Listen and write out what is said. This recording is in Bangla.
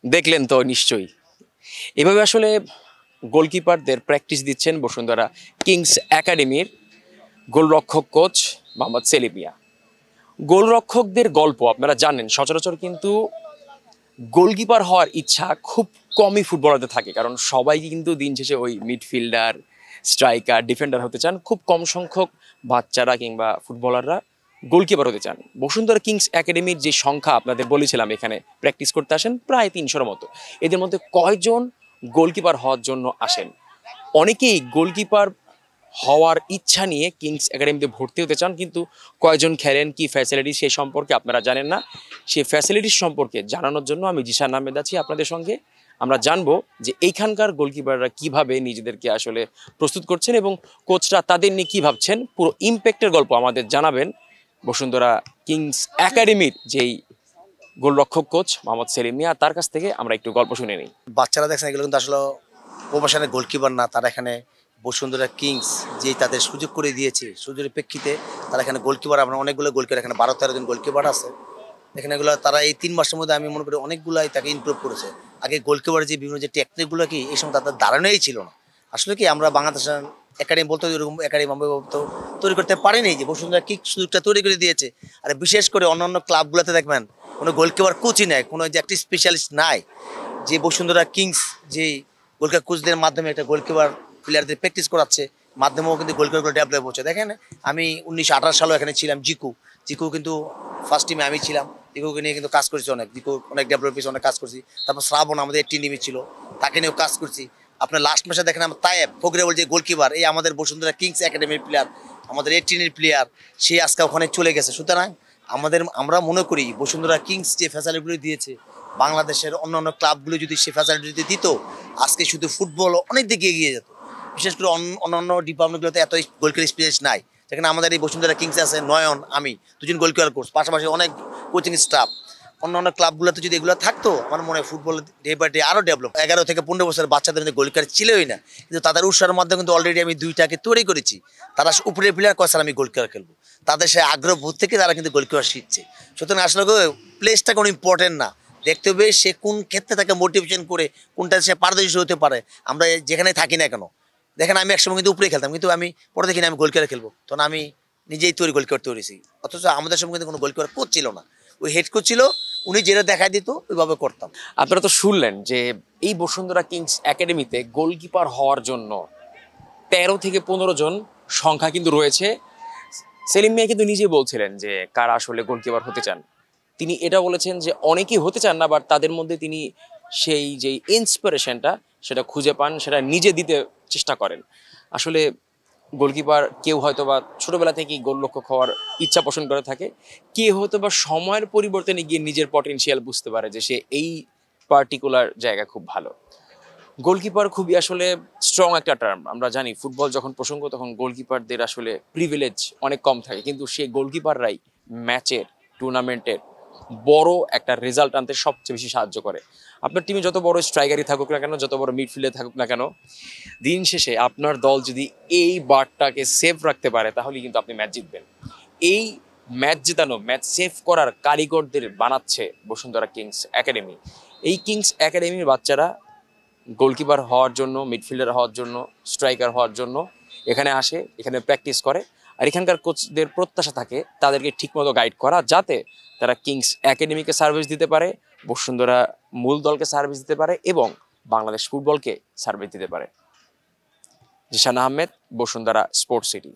দেখলেন তো নিশ্চয়ই। এভাবে আসলে গোলকিপারদের প্র্যাকটিস দিচ্ছেন বসুন্ধরা কিংস একাডেমির গোলরক্ষক কোচ মোহাম্মদ সেলিম মিয়া। গোলরক্ষকদের গল্প আপনারা জানেন, সচরাচর কিন্তু গোলকিপার হওয়ার ইচ্ছা খুব কমই ফুটবলারদের থাকে, কারণ সবাই কিন্তু দিন শেষে ওই মিডফিল্ডার, স্ট্রাইকার, ডিফেন্ডার হতে চান। খুব কম সংখ্যক বাচ্চারা কিংবা ফুটবলাররা গোলকিপার হতে চান। বসুন্ধরা কিংস একাডেমির যে সংখ্যা আপনাদের বলেছিলাম এখানে প্র্যাকটিস করতে আসেন প্রায় ৩০০-র মতো, এদের মধ্যে কয়জন গোলকিপার হওয়ার জন্য আসেন? অনেকেই গোলকিপার হওয়ার ইচ্ছা নিয়ে কিংস একাডেমিতে ভর্তি হতে চান, কিন্তু কয়জন খেলেন, কি ফ্যাসিলিটি, সেই সম্পর্কে আপনারা জানেন না। সেই ফ্যাসিলিটিস সম্পর্কে জানানোর জন্য আমি জিশান আহমেদ আছি আপনাদের সঙ্গে। আমরা জানবো যে এইখানকার গোলকিপাররা কিভাবে নিজেদেরকে আসলে প্রস্তুত করছেন এবং কোচরা তাদের নিয়ে কী ভাবছেন। পুরো ইম্প্যাক্টের গল্প আমাদের জানাবেন বসুন্ধরা কিংস একাডেমির যেই গোলরক্ষক কোচ মোহাম্মদ সেলিম মিয়া। তার কাছ থেকে আমরা একটু গল্প শুনে নিই। বাচ্চারা দেখছেন এগুলো কিন্তু আসলে প্রফেশনাল গোলকিপার না, তারা এখানে বসুন্ধরা কিংস যে তাদের সুযোগ করে দিয়েছে, সুযোগের প্রেক্ষিতে তারা এখানে গোলকিপার, আমরা অনেকগুলো গোলকিপার এখানে 12-13 জন গোলকিপার আছে এখানে। এগুলো তারা এই 3 মাসের মধ্যে আমি মনে করি অনেকগুলাই তাকে ইমপ্রুভ করেছে। আগে গোলকিপার যে বিভিন্ন যে টেকনিকগুলো কি এই সময় তাদের ধারণাই ছিল না। আসলে কি আমরা বাংলাদেশের একাডেমি বলতে এরকম একাডেমি আমরা তো তৈরি করতে পারিনি, যে বসুন্ধরা কিক সুযোগটা তৈরি করে দিয়েছে। আর বিশেষ করে অন্যান্য ক্লাবগুলোতে দেখবেন কোনো গোলকিপার কোচই নেই, কোনো যে একটি স্পেশালিস্ট নাই। যে বসুন্ধরা কিংস যে গোলকিপার কোচদের মাধ্যমে একটা গোলকিপার প্লেয়ারদের প্র্যাকটিস করাচ্ছে, মাধ্যমেও কিন্তু গোলকিপারগুলো ডেভেলপ হচ্ছে। দেখেন আমি 1918 সালেও এখানে ছিলাম। জিকু কিন্তু ফার্স্ট টিমে আমি ছিলাম। জিকুকে নিয়ে কিন্তু কাজ করেছি অনেক, জিকু অনেক ডেভেলপ হয়েছে, অনেক কাজ করছি। তারপর শ্রাবণ আমাদের একটি টিমে ছিল, তাকে নিয়েও কাজ করছি। আপনার লাস্ট ম্যাচে দেখেন আমার তায়েব ফকরেবল যে গোলকিপার, এই আমাদের বসুন্ধরা কিংস একাডেমির প্লেয়ার, আমাদের 18-এর প্লেয়ার, সে আজকে ওখানে চলে গেছে। সুতরাং আমরা মনে করি বসুন্ধরা কিংস যে ফ্যাসিলিটিগুলো দিয়েছে, বাংলাদেশের অন্যান্য ক্লাবগুলো যদি সে ফ্যাসিলিটি যদি দিত, আজকে শুধু ফুটবল অনেক দিকে এগিয়ে যেত। বিশেষ করে অন্যান্য ডিপার্টমেন্টগুলোতে এত গোলকিপার এক্সপিরিয়েন্স নাই, যেখানে আমাদের এই বসুন্ধরা কিংস আছে নয়ন, আমি 2জন গোলকিপার কোচ, পাশাপাশি অনেক কোচিং স্টাফ। অন্যান্য ক্লাবগুলোতে যদি এগুলো থাকতো, আমার মনে হয় ফুটবল ডে বাই ডে আরও ডেভেলপ। 11 থেকে 15 বছরের বাচ্চাদের মধ্যে গোলকিপার ছিলই না, কিন্তু তাদের উৎসাহের মাধ্যমে কিন্তু অলরেডি আমি 2টাকে তৈরি করেছি। তারা উপরে প্লেয়ার কয়, স্যার আমি গোলকিপার খেলবো, তাদের সে আগ্রহ বোধ থেকে তারা কিন্তু গোলকিপার শিখছে। সুতরাং আসলে প্লেসটা কোনো ইম্পর্টেন্ট না, দেখতে হবে সে কোন ক্ষেত্রে তাকে মোটিভেশন করে কোনটা সে পারদর্শী হতে পারে। আমরা যেখানে থাকি না কেন, দেখেন আমি একসময় কিন্তু উপরে খেলতাম, কিন্তু আমি পরে দেখি না আমি গোলকিপার খেলবো, তখন আমি নিজেই গোলকিপার তৈরিছি। অথচ আমাদের সময় কিন্তু কোনো গোলকিপার কোচ ছিল না, ওই হেড কোচ ছিল, উনি যেটা দেখাই দিত ওইভাবে করতাম। আপনারা তো শুনলেন যে এই বসুন্ধরা কিংস একাডেমিতে গোলকিপার হওয়ার জন্য 13 থেকে 15 জন সংখ্যা কিন্তু রয়েছে। সেলিম মিয়া কিন্তু নিজে বলছিলেন যে কারা আসলে গোলকিপার হতে চান। তিনি এটা বলেছেন যে অনেকেই হতে চান না, বাট তাদের মধ্যে তিনি সেই যে ইন্সপিরেশনটা সেটা খুঁজে পান, সেটা নিজে দিতে চেষ্টা করেন। আসলে গোলকিপার কেউ হয়তো বা ছোটবেলা থেকেই গোলরক্ষক হওয়ার ইচ্ছা পোষণ করে থাকে, কেউ হয়তো বা সময়ের পরিবর্তনে গিয়ে নিজের পটেনশিয়াল বুঝতে পারে যে সে এই পার্টিকুলার জায়গা খুব ভালো। গোলকিপার খুবই আসলে স্ট্রং একটা টার্ম। আমরা জানি ফুটবল যখন প্রসঙ্গ তখন গোলকিপারদের আসলে প্রিভিলেজ অনেক কম থাকে, কিন্তু সেই গোলকিপাররাই ম্যাচের, টুর্নামেন্টের বড় একটা রেজাল্ট আনতে সবচেয়ে বেশি সাহায্য করে। আপনার টিমে যত বড় স্ট্রাইকারই থাকুক না কেন, যত বড় মিডফিল্ডে থাকুক না কেন, দিন শেষে আপনার দল যদি এই বারটাকে সেভ রাখতে পারে তাহলে কিন্তু আপনি ম্যাচ জিতবেন। এই ম্যাচ জেতানো, ম্যাচ সেভ করার কারিগরদের বানাচ্ছে বসুন্ধরা কিংস একাডেমি। এই কিংস একাডেমির বাচ্চারা গোলকিপার হওয়ার জন্য, মিডফিল্ডার হওয়ার জন্য, স্ট্রাইকার হওয়ার জন্য এখানে আসে, এখানে প্র্যাকটিস করে। আর এখানকার কোচদের প্রত্যাশা থাকে তাদেরকে ঠিকমতো গাইড করা, যাতে তারা কিংস একাডেমিকে সার্ভিস দিতে পারে, বসুন্ধরা মূল দলকে সার্ভিস দিতে পারে এবং বাংলাদেশ ফুটবলকে সার্ভিস দিতে পারে। Zeeshan Ahmed, Bashundhara sports city.